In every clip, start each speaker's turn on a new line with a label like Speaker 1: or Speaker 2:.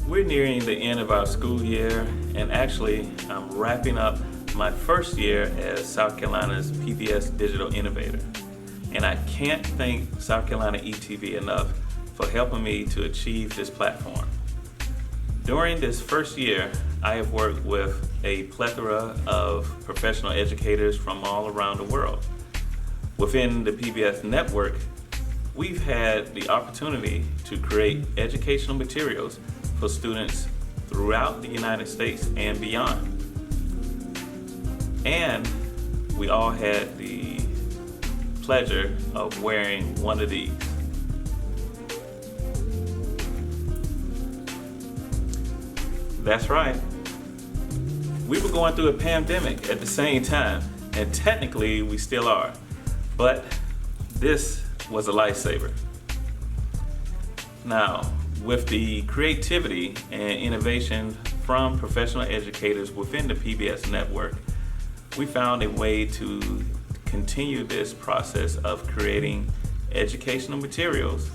Speaker 1: We're nearing the end of our school year, and actually, I'm wrapping up my first year as South Carolina's PBS Digital Innovator. And I can't thank South Carolina ETV enough for helping me to achieve this platform. During this first year, I have worked with a plethora of professional educators from all around the world. Within the PBS network, we've had the opportunity to create educational materials for students throughout the United States and beyond. And we all had the pleasure of wearing one of these. That's right. We were going through a pandemic at the same time, and technically we still are, but this was a lifesaver. Now, with the creativity and innovation from professional educators within the PBS network, we found a way to continue this process of creating educational materials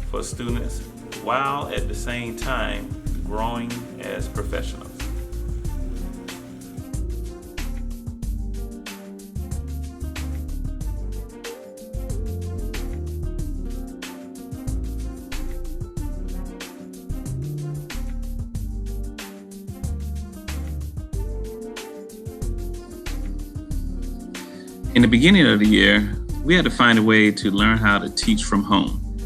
Speaker 1: for students while at the same time growing as professionals. In the beginning of the year, we had to find a way to learn how to teach from home.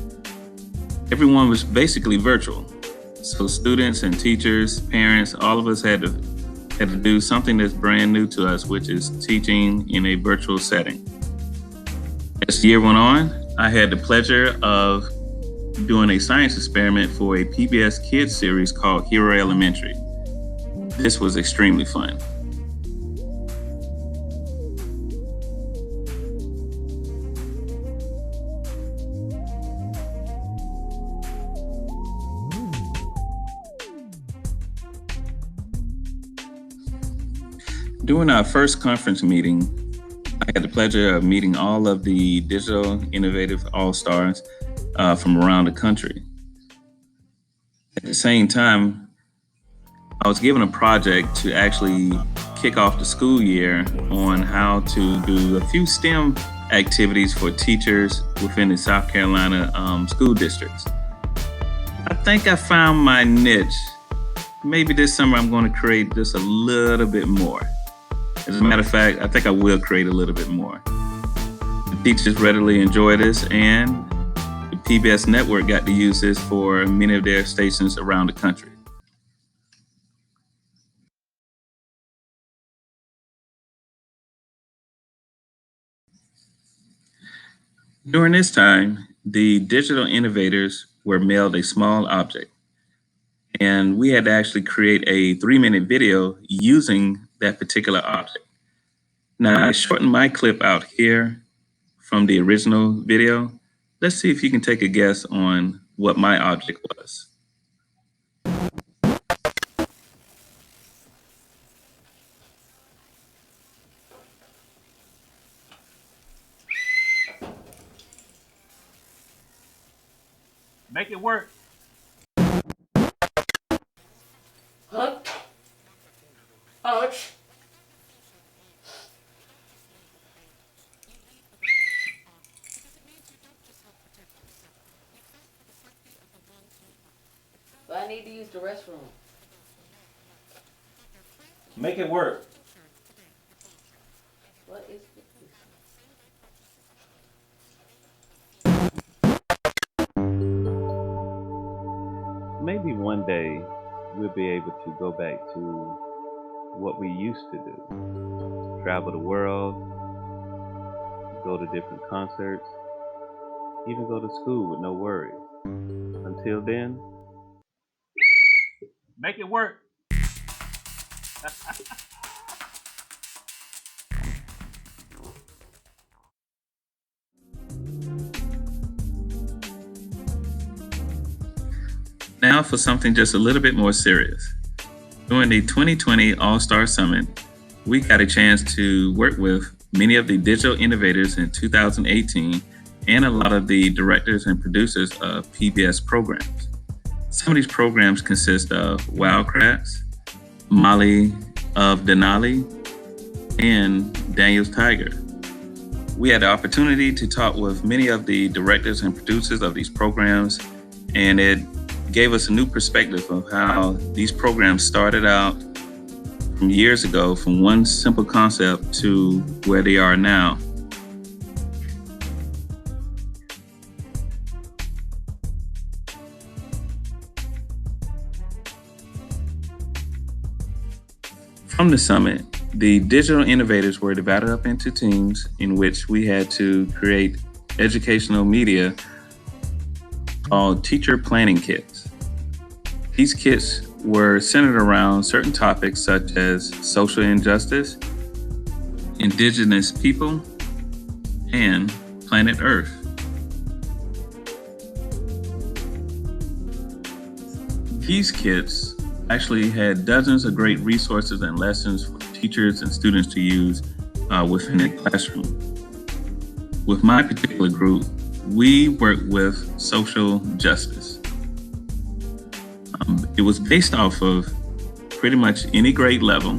Speaker 1: Everyone was basically virtual. So students and teachers, parents, all of us had to do something that's brand new to us, which is teaching in a virtual setting. As the year went on, I had the pleasure of doing a science experiment for a PBS Kids series called Hero Elementary. This was extremely fun. During our first conference meeting, I had the pleasure of meeting all of the digital innovative all-stars from around the country. At the same time, I was given a project to actually kick off the school year on how to do a few STEM activities for teachers within the South Carolina school districts. I think I found my niche. Maybe this summer I'm going to create just a little bit more. As a matter of fact, I think I will create a little bit more. The teachers readily enjoy this, and the PBS network got to use this for many of their stations around the country. During this time, the digital innovators were mailed a small object, and we had to actually create a 3-minute video using that particular object. Now, I shortened my clip out here from the original video. Let's see if you can take a guess on what my object was. Make it work.
Speaker 2: Huh? Ouch. But I need to use the restroom.
Speaker 1: Make it work.
Speaker 2: What is this?
Speaker 3: Maybe one day we'll be able to go back to what we used to do. Travel the world, go to different concerts, even go to school with no worries. Until then,
Speaker 1: Make it work. Now for something just a little bit more serious. During the 2020 All-Star Summit, we got a chance to work with many of the digital innovators in 2018 and a lot of the directors and producers of PBS programs. Some of these programs consist of Wildcrafts, Molly of Denali, and Daniel's Tiger. We had the opportunity to talk with many of the directors and producers of these programs, and it gave us a new perspective of how these programs started out from years ago, from one simple concept to where they are now. From the summit, the digital innovators were divided up into teams in which we had to create educational media called teacher planning kits. These kits were centered around certain topics such as social injustice, indigenous people, and planet Earth. These kits actually had dozens of great resources and lessons for teachers and students to use within the classroom. With my particular group, we worked with social justice. It was based off of pretty much any grade level,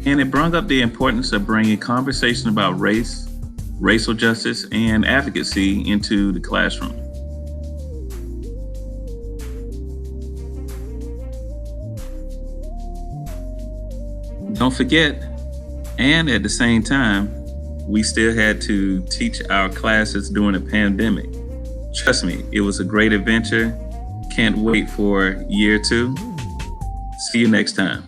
Speaker 1: and it brought up the importance of bringing conversation about race, racial justice, and advocacy into the classroom. Don't forget, and at the same time, we still had to teach our classes during the pandemic. Trust me, it was a great adventure. Can't wait for year 2. See you next time.